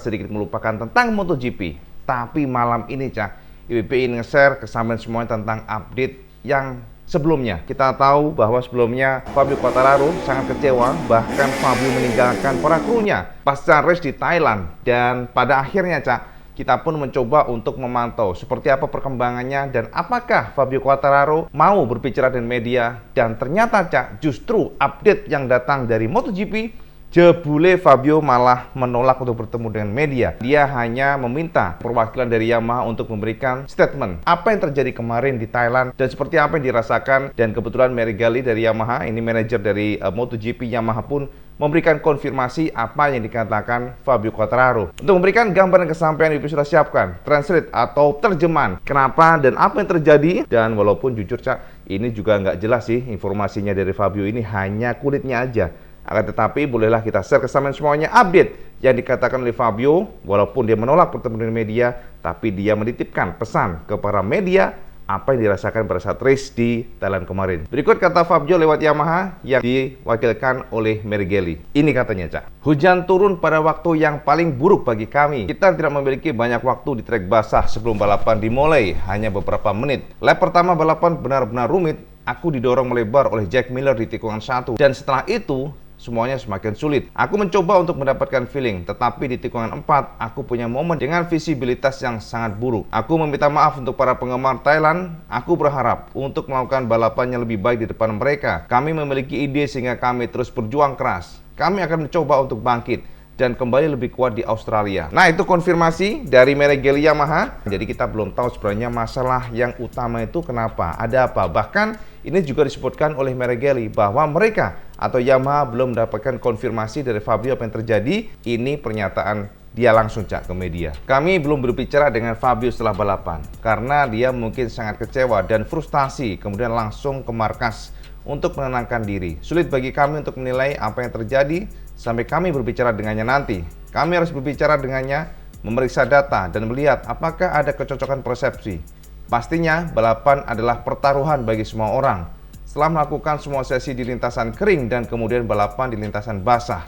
sedikit melupakan tentang MotoGP. Tapi malam ini, Cak, IWP ingin nge-share ke sampean semuanya tentang update yang sebelumnya. Kita tahu bahwa sebelumnya Fabio Quartararo sangat kecewa, bahkan Fabio meninggalkan para krunya pasca race di Thailand. Dan pada akhirnya, Cak, kita pun mencoba untuk memantau seperti apa perkembangannya dan apakah Fabio Quartararo mau berbicara dengan media. Dan ternyata, Cak, justru update yang datang dari MotoGP, jebule Fabio malah menolak untuk bertemu dengan media. Dia hanya meminta perwakilan dari Yamaha untuk memberikan statement apa yang terjadi kemarin di Thailand dan seperti apa yang dirasakan. Dan kebetulan Meregali dari Yamaha, ini manajer dari MotoGP Yamaha, pun memberikan konfirmasi apa yang dikatakan Fabio Quartararo. Untuk memberikan gambaran kesampaian, IWP sudah siapkan translate atau terjemahan kenapa dan apa yang terjadi. Dan walaupun jujur, Cak, ini juga nggak jelas sih informasinya dari Fabio, ini hanya kulitnya aja. Akan tetapi bolehlah kita share ke sampean semuanya update yang dikatakan oleh Fabio. Walaupun dia menolak bertemu dengan media, tapi dia menitipkan pesan ke para media apa yang dirasakan pada saat race di Thailand kemarin. Berikut kata Fabio lewat Yamaha yang diwakilkan oleh Meregali. Ini katanya, Cak. Hujan turun pada waktu yang paling buruk bagi kami. Kita tidak memiliki banyak waktu di trek basah sebelum balapan dimulai, hanya beberapa menit. Lap pertama balapan benar-benar rumit. Aku didorong melebar oleh Jack Miller di tikungan 1. Dan setelah itu, semuanya semakin sulit. Aku mencoba untuk mendapatkan feeling, tetapi di tikungan 4, aku punya momen dengan visibilitas yang sangat buruk. Aku meminta maaf untuk para penggemar Thailand. Aku berharap untuk melakukan balapan yang lebih baik di depan mereka. Kami memiliki ide sehingga kami terus berjuang keras. Kami akan mencoba untuk bangkit dan kembali lebih kuat di Australia. Nah, itu konfirmasi dari Meregali Yamaha. Jadi kita belum tahu sebenarnya masalah yang utama itu kenapa, ada apa. Bahkan ini juga disebutkan oleh Meregali bahwa mereka atau Yamaha belum mendapatkan konfirmasi dari Fabio apa yang terjadi. Ini pernyataan dia langsung, Cak, ke media. Kami belum berbicara dengan Fabio setelah balapan karena dia mungkin sangat kecewa dan frustasi, kemudian langsung ke markas untuk menenangkan diri. Sulit bagi kami untuk menilai apa yang terjadi sampai kami berbicara dengannya nanti. Kami harus berbicara dengannya, memeriksa data dan melihat apakah ada kecocokan persepsi. Pastinya balapan adalah pertaruhan bagi semua orang. Setelah melakukan semua sesi di lintasan kering dan kemudian balapan di lintasan basah.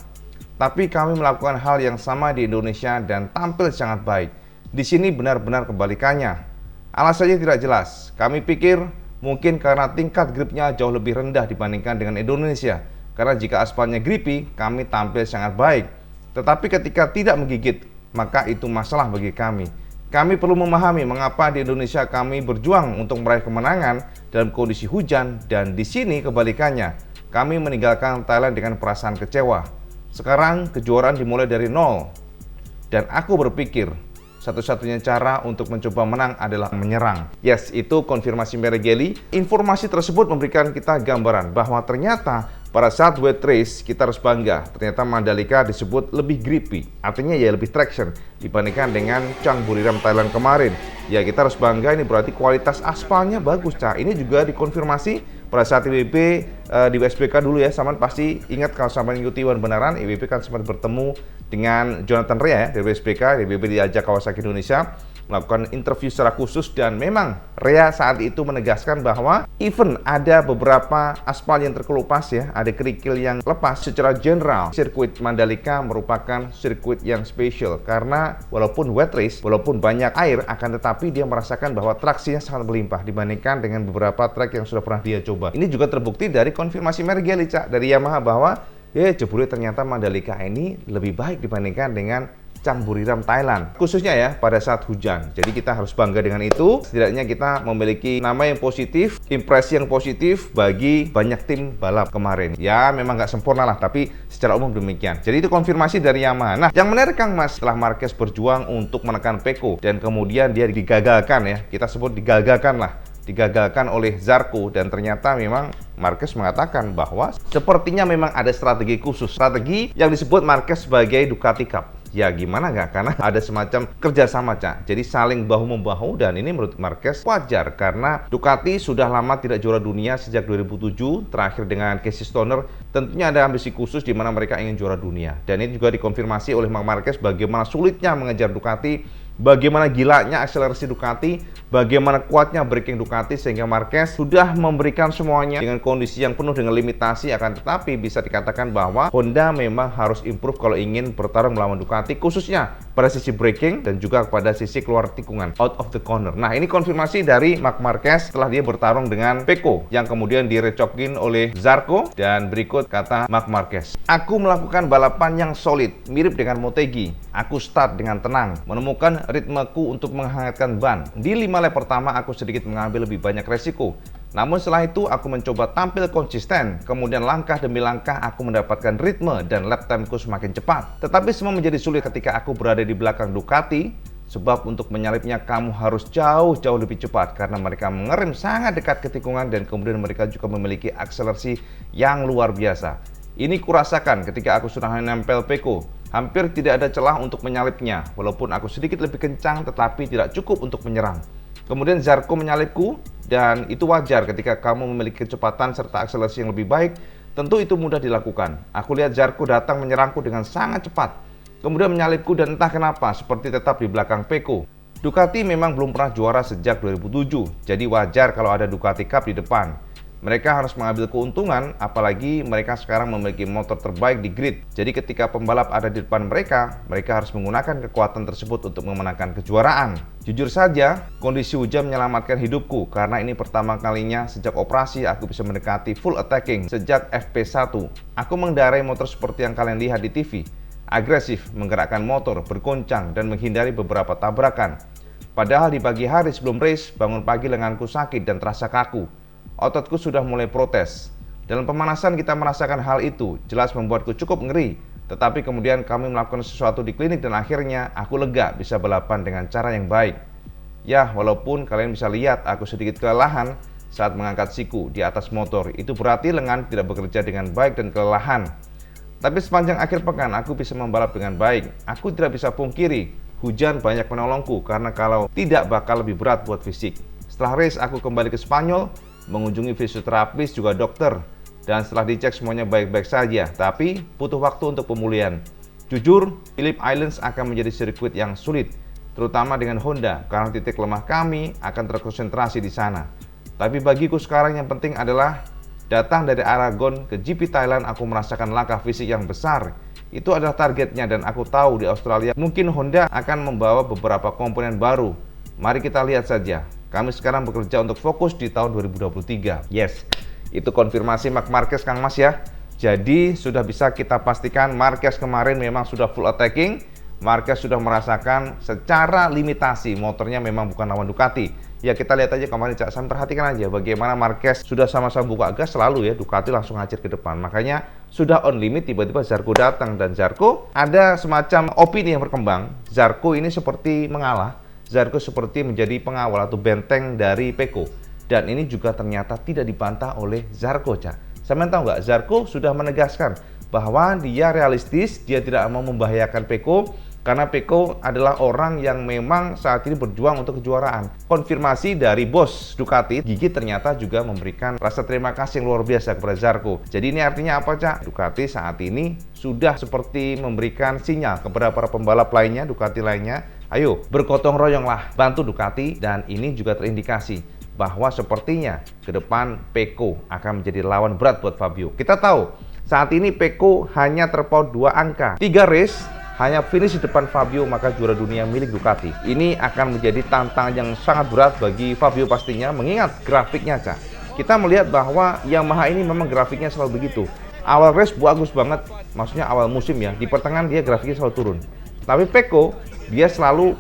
Tapi kami melakukan hal yang sama di Indonesia dan tampil sangat baik. Di sini benar-benar kebalikannya. Alasannya tidak jelas. Kami pikir mungkin karena tingkat gripnya jauh lebih rendah dibandingkan dengan Indonesia. Karena jika aspalnya grippy, kami tampil sangat baik. Tetapi ketika tidak menggigit, maka itu masalah bagi kami. Kami perlu memahami mengapa di Indonesia kami berjuang untuk meraih kemenangan dalam kondisi hujan, dan di sini kebalikannya. Kami meninggalkan Thailand dengan perasaan kecewa. Sekarang kejuaraan dimulai dari nol. Dan aku berpikir satu-satunya cara untuk mencoba menang adalah menyerang. Yes, itu konfirmasi Meregali. Informasi tersebut memberikan kita gambaran bahwa ternyata pada saat wet race kita harus bangga. Ternyata Mandalika disebut lebih grippy, artinya ya lebih traction dibandingkan dengan Chang Buriram Thailand kemarin. Ya kita harus bangga, ini berarti kualitas aspalnya bagus, Cak. Ini juga dikonfirmasi pada saat IWP di WSBK dulu ya. Saman pasti ingat kalau sampai ngikuti benaran, IWP kan sempat bertemu dengan Jonathan Rea ya, dari WSBK. IWP diajak Kawasaki Indonesia melakukan interview secara khusus, dan memang Rea saat itu menegaskan bahwa even ada beberapa aspal yang terkelupas ya, ada kerikil yang lepas, secara general sirkuit Mandalika merupakan sirkuit yang spesial karena walaupun wet race, walaupun banyak air, akan tetapi dia merasakan bahwa traksinya sangat berlimpah dibandingkan dengan beberapa track yang sudah pernah dia coba. Ini juga terbukti dari konfirmasi Meregali, Cak, dari Yamaha bahwa jebule ternyata Mandalika ini lebih baik dibandingkan dengan Chang Buriram Thailand, khususnya ya pada saat hujan. Jadi kita harus bangga dengan itu. Setidaknya kita memiliki nama yang positif, impresi yang positif bagi banyak tim balap kemarin. Ya memang nggak sempurna lah, tapi secara umum demikian. Jadi itu konfirmasi dari Yamaha. Nah, yang menarik, Kang Mas, setelah Marquez berjuang untuk menekan Pecco dan kemudian dia digagalkan ya, kita sebut digagalkan oleh Zarco, dan ternyata memang Marquez mengatakan bahwa sepertinya memang ada strategi khusus, strategi yang disebut Marquez sebagai Ducati Cup. Ya gimana nggak, karena ada semacam kerjasama, Cak. Jadi saling bahu-membahu, dan ini menurut Marquez wajar karena Ducati sudah lama tidak juara dunia sejak 2007, terakhir dengan Casey Stoner. Tentunya ada ambisi khusus di mana mereka ingin juara dunia, dan ini juga dikonfirmasi oleh Mark Marquez bagaimana sulitnya mengejar Ducati Bagaimana gilanya akselerasi Ducati, bagaimana kuatnya braking Ducati sehingga Marquez sudah memberikan semuanya dengan kondisi yang penuh dengan limitasi. Akan tetapi bisa dikatakan bahwa Honda memang harus improve kalau ingin bertarung melawan Ducati, khususnya pada sisi braking dan juga pada sisi keluar tikungan, out of the corner. Nah, ini konfirmasi dari Marc Marquez setelah dia bertarung dengan Pecco yang kemudian direcokin oleh Zarco. Dan berikut kata Marc Marquez, "Aku melakukan balapan yang solid, mirip dengan Motegi. Aku start dengan tenang, menemukan ritmeku untuk menghangatkan ban. Di 5 lap pertama aku sedikit mengambil lebih banyak resiko. Namun setelah itu aku mencoba tampil konsisten, kemudian langkah demi langkah aku mendapatkan ritme dan lap timeku semakin cepat. Tetapi semua menjadi sulit ketika aku berada di belakang Ducati, sebab untuk menyalipnya kamu harus jauh-jauh lebih cepat karena mereka mengerem sangat dekat ke tikungan dan kemudian mereka juga memiliki akselerasi yang luar biasa. Ini kurasakan ketika aku sudah menempel Pecco. Hampir tidak ada celah untuk menyalipnya, walaupun aku sedikit lebih kencang tetapi tidak cukup untuk menyerang. Kemudian Zarco menyalipku, dan itu wajar ketika kamu memiliki kecepatan serta akselerasi yang lebih baik. Tentu itu mudah dilakukan. Aku lihat Zarco datang menyerangku dengan sangat cepat, kemudian menyalipku dan entah kenapa seperti tetap di belakang Pecco. Ducati memang belum pernah juara sejak 2007, jadi wajar kalau ada Ducati Cup di depan. Mereka harus mengambil keuntungan, apalagi mereka sekarang memiliki motor terbaik di grid. Jadi ketika pembalap ada di depan mereka, mereka harus menggunakan kekuatan tersebut untuk memenangkan kejuaraan. Jujur saja, kondisi hujan menyelamatkan hidupku, karena ini pertama kalinya sejak operasi aku bisa mendekati full attacking sejak FP1. Aku mengendarai motor seperti yang kalian lihat di TV. Agresif, menggerakkan motor, bergoncang, dan menghindari beberapa tabrakan. Padahal di pagi hari sebelum race, bangun pagi lenganku sakit dan terasa kaku. Ototku sudah mulai protes. Dalam pemanasan kita merasakan hal itu, jelas membuatku cukup ngeri. Tetapi kemudian kami melakukan sesuatu di klinik dan akhirnya aku lega bisa balapan dengan cara yang baik. Ya, walaupun kalian bisa lihat aku sedikit kelelahan saat mengangkat siku di atas motor, itu berarti lengan tidak bekerja dengan baik dan kelelahan. Tapi sepanjang akhir pekan aku bisa membalap dengan baik. Aku tidak bisa pungkiri, hujan banyak menolongku karena kalau tidak bakal lebih berat buat fisik. Setelah race aku kembali ke Spanyol, mengunjungi fisioterapis juga dokter, dan setelah dicek semuanya baik-baik saja, tapi butuh waktu untuk pemulihan. Jujur, Phillip Islands akan menjadi sirkuit yang sulit, terutama dengan Honda, karena titik lemah kami akan terkonsentrasi di sana. Tapi bagiku sekarang yang penting adalah datang dari Aragon ke GP Thailand. Aku merasakan langkah fisik yang besar. Itu adalah targetnya, dan aku tahu di Australia mungkin Honda akan membawa beberapa komponen baru. Mari kita lihat saja. Kami sekarang bekerja untuk fokus di tahun 2023. Yes, itu konfirmasi Marc Marquez, Kang Mas ya. Jadi sudah bisa kita pastikan Marquez kemarin memang sudah full attacking. Marquez sudah merasakan secara limitasi motornya memang bukan lawan Ducati. Ya kita lihat aja kemarin Cak Sam, perhatikan aja bagaimana Marquez sudah sama-sama buka gas selalu ya, Ducati langsung ngacir ke depan. Makanya sudah on limit tiba-tiba Zarco datang, dan Zarco ada semacam opini yang berkembang. Zarco ini seperti mengalah. Zarco seperti menjadi pengawal atau benteng dari Pecco, dan ini juga ternyata tidak dibantah oleh Zarco, Cak. Sampean tahu nggak, Zarco sudah menegaskan bahwa dia realistis, dia tidak mau membahayakan Pecco karena Pecco adalah orang yang memang saat ini berjuang untuk kejuaraan. Konfirmasi dari bos Ducati, Gigi, ternyata juga memberikan rasa terima kasih yang luar biasa kepada Zarco. Jadi ini artinya apa, Cak? Ducati saat ini sudah seperti memberikan sinyal kepada para pembalap lainnya, Ducati lainnya, ayo bergotong royonglah, bantu Ducati. Dan ini juga terindikasi bahwa sepertinya ke depan Pecco akan menjadi lawan berat buat Fabio. Kita tahu saat ini Pecco hanya terpaut 2 angka, 3 race hanya finish di depan Fabio, maka juara dunia milik Ducati. Ini akan menjadi tantangan yang sangat berat bagi Fabio pastinya, mengingat grafiknya, Cak. Kita melihat bahwa Yamaha ini memang grafiknya selalu begitu. Awal race bagus banget, maksudnya awal musim ya, di pertengahan dia grafiknya selalu turun. Tapi Pecco, dia selalu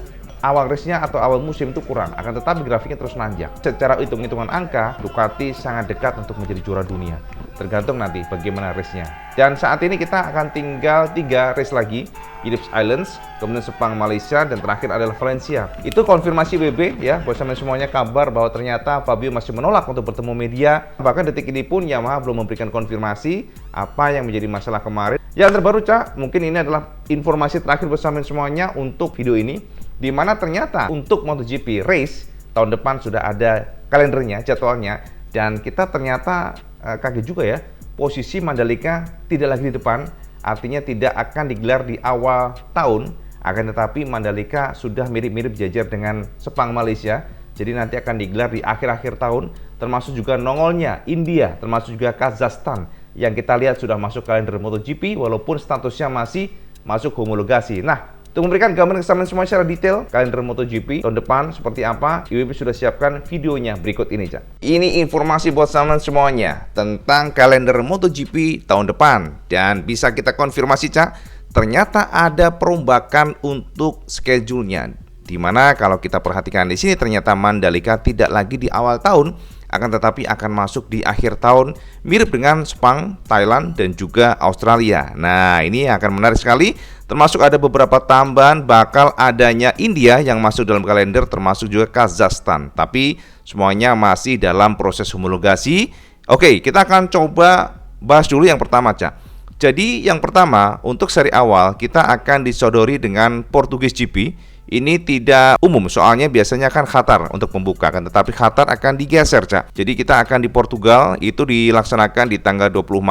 awal race-nya atau awal musim itu kurang, akan tetapi grafiknya terus nanjak. Secara hitung-hitungan angka, Ducati sangat dekat untuk menjadi juara dunia. Tergantung nanti bagaimana race-nya. Dan saat ini kita akan tinggal 3 race lagi, Phillip Islands, kemudian Sepang Malaysia, dan terakhir adalah Valencia. Itu konfirmasi WB ya, buat sampai semuanya kabar bahwa ternyata Fabio masih menolak untuk bertemu media. Bahkan detik ini pun Yamaha belum memberikan konfirmasi apa yang menjadi masalah kemarin. Yang terbaru, Cak, mungkin ini adalah informasi terakhir bersama semuanya untuk video ini, di mana ternyata untuk MotoGP race tahun depan sudah ada kalendernya, jadwalnya, dan kita ternyata kaget juga ya, posisi Mandalika tidak lagi di depan, artinya tidak akan digelar di awal tahun, Akan tetapi Mandalika sudah mirip-mirip jajar dengan Sepang Malaysia. Jadi nanti akan digelar di akhir-akhir tahun, termasuk juga nongolnya India, termasuk juga Kazakhstan yang kita lihat sudah masuk kalender MotoGP walaupun statusnya masih masuk homologasi. Nah, untuk memberikan gambaran kesamaan semua secara detail kalender MotoGP tahun depan seperti apa, IWB sudah siapkan videonya berikut ini, Cak. Ini informasi buat teman semuanya tentang kalender MotoGP tahun depan, dan bisa kita konfirmasi, Cak, ternyata ada perombakan untuk schedule-nya. Dimana kalau kita perhatikan di sini ternyata Mandalika tidak lagi di awal tahun, akan tetapi akan masuk di akhir tahun, mirip dengan Sepang, Thailand, dan juga Australia. Nah, ini akan menarik sekali. Termasuk ada beberapa tambahan bakal adanya India yang masuk dalam kalender, termasuk juga Kazakhstan. Tapi semuanya masih dalam proses homologasi. Oke, kita akan coba bahas dulu yang pertama, Cak. Jadi yang pertama, untuk seri awal kita akan disodori dengan Portugis GP. Ini tidak umum, soalnya biasanya kan Qatar untuk pembuka, kan tetapi Qatar akan digeser, Cak. Jadi kita akan di Portugal, itu dilaksanakan di tanggal 24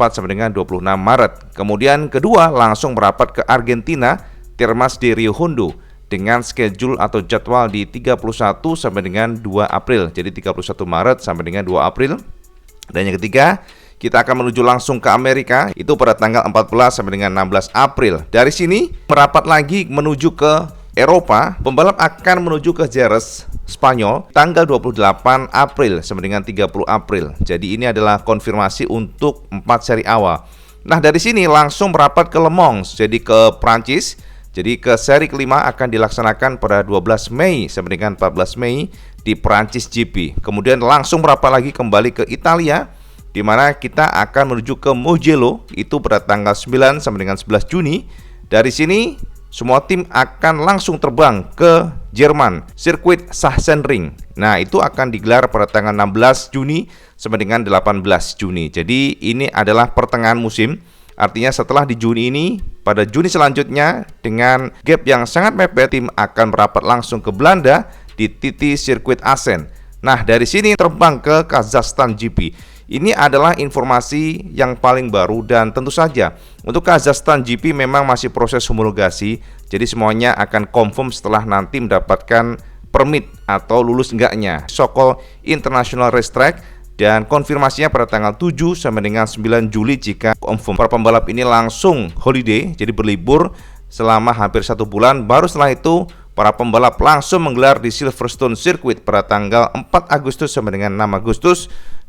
sampai dengan 26 Maret. Kemudian kedua langsung merapat ke Argentina, Termas de Rio Hondo, dengan schedule atau jadwal di 31 sampai dengan 2 April. Jadi 31 Maret sampai dengan 2 April. Dan yang ketiga, kita akan menuju langsung ke Amerika, itu pada tanggal 14 sampai dengan 16 April. Dari sini merapat lagi menuju ke Eropa. Pembalap akan menuju ke Jerez, Spanyol, tanggal 28 April sampai dengan 30 April. Jadi ini adalah konfirmasi untuk 4 seri awal. Nah, dari sini langsung merapat ke Le Mans, jadi ke Prancis. Jadi ke seri kelima akan dilaksanakan pada 12 Mei sampai dengan 14 Mei di Prancis GP. Kemudian langsung merapat lagi kembali ke Italia, di mana kita akan menuju ke Mugello, itu pada tanggal 9 sampai dengan 11 Juni. Dari sini semua tim akan langsung terbang ke Jerman, sirkuit Sachsenring. Nah, itu akan digelar pada tanggal 16 Juni sampai dengan 18 Juni. Jadi ini adalah pertengahan musim. Artinya setelah di Juni ini, pada Juni selanjutnya dengan gap yang sangat mepet, tim akan merapat langsung ke Belanda di Titi Sirkuit Assen. Nah, dari sini terbang ke Kazakhstan GP. Ini adalah informasi yang paling baru, dan tentu saja untuk Kazakhstan GP memang masih proses homologasi. Jadi semuanya akan confirm setelah nanti mendapatkan permit atau lulus enggaknya so-called International Racetrack, dan konfirmasinya pada tanggal 7 sampai dengan 9 Juli jika confirm. Para pembalap ini langsung holiday, jadi berlibur selama hampir 1 bulan. Baru setelah itu para pembalap langsung menggelar di Silverstone Circuit pada tanggal 4 Agustus sampai dengan 6 Agustus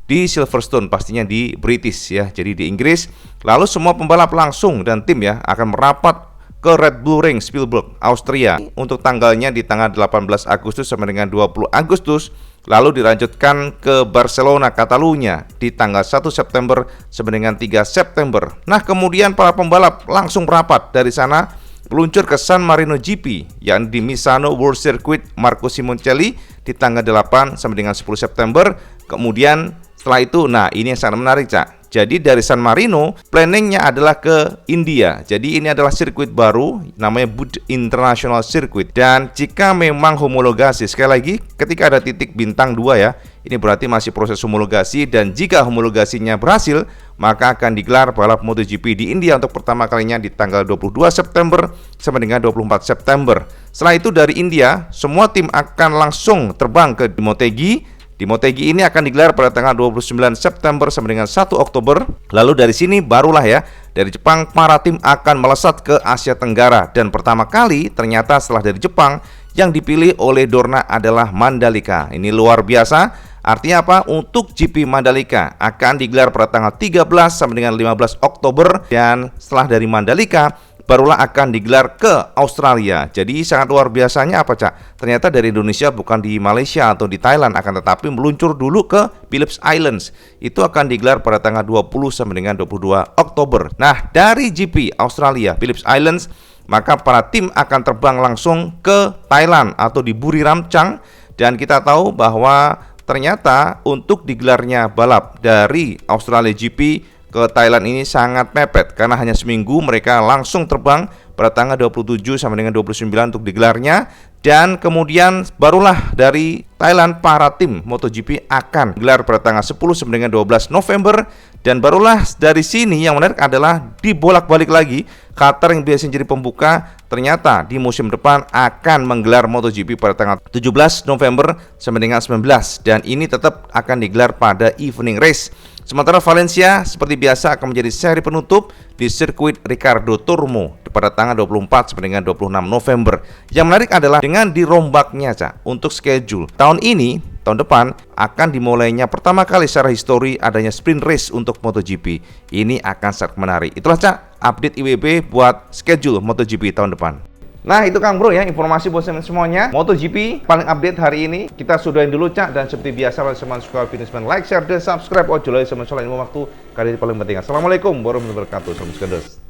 di Silverstone, pastinya di British ya, jadi di Inggris. Lalu semua pembalap langsung dan tim ya akan merapat ke Red Bull Ring Spielberg, Austria, untuk tanggalnya di tanggal 18 Agustus sampai dengan 20 Agustus. Lalu dilanjutkan ke Barcelona, Catalunya di tanggal 1 September sampai dengan 3 September. Nah, kemudian para pembalap langsung merapat dari sana meluncur ke San Marino GP yang di Misano World Circuit Marco Simoncelli di tanggal 8 sampai dengan 10 September. Kemudian setelah itu, nah ini yang sangat menarik, Cak. Jadi dari San Marino, planningnya adalah ke India. Jadi ini adalah sirkuit baru, namanya Bud International Circuit. Dan jika memang homologasi, sekali lagi, ketika ada titik bintang 2 ya, ini berarti masih proses homologasi. Dan jika homologasinya berhasil, maka akan digelar balap MotoGP di India untuk pertama kalinya di tanggal 22 September sampai dengan 24 September. Setelah itu dari India, semua tim akan langsung terbang ke Motegi. Di Motegi ini akan digelar pada tanggal 29 September sampai dengan 1 Oktober. Lalu dari sini barulah ya, dari Jepang para tim akan melesat ke Asia Tenggara. Dan pertama kali ternyata setelah dari Jepang, yang dipilih oleh Dorna adalah Mandalika. Ini luar biasa. Artinya apa? Untuk GP Mandalika akan digelar pada tanggal 13 sampai dengan 15 Oktober. Dan setelah dari Mandalika, barulah akan digelar ke Australia. Jadi sangat luar biasanya apa, Cak? Ternyata dari Indonesia bukan di Malaysia atau di Thailand, akan tetapi meluncur dulu ke Phillips Islands. Itu akan digelar pada tanggal 20 sampai dengan 22 Oktober. Nah, dari GP Australia Phillips Islands, maka para tim akan terbang langsung ke Thailand atau di Buriram Chang. Dan kita tahu bahwa ternyata untuk digelarnya balap dari Australia GP ke Thailand ini sangat mepet, karena hanya seminggu mereka langsung terbang pada tanggal 27 sampai dengan 29 untuk digelarnya. Dan kemudian barulah dari Thailand para tim MotoGP akan gelar pada tanggal 10 sampai dengan 12 November. Dan barulah dari sini yang menarik adalah dibolak-balik lagi, Qatar yang biasanya jadi pembuka ternyata di musim depan akan menggelar MotoGP pada tanggal 17 November sampai dengan 19, dan ini tetap akan digelar pada evening race. Sementara Valencia seperti biasa akan menjadi seri penutup di sirkuit Ricardo Tormo pada tanggal 24 sampai dengan 26 November. Yang menarik adalah dengan dirombaknya untuk schedule tahun ini, tahun depan akan dimulainya pertama kali secara histori adanya sprint race untuk MotoGP. Ini akan sangat menarik. Itulah update IWB buat schedule MotoGP tahun depan. Nah itu Kang Bro ya, informasi buat semuanya. MotoGP paling update hari ini. Kita sudahin dulu dan seperti biasa kalau teman suka video like, share, dan subscribe. Ojol sama soal ilmu waktu kali ini paling penting. Assalamualaikum warahmatullahi wabarakatuh. Salam sejahtera.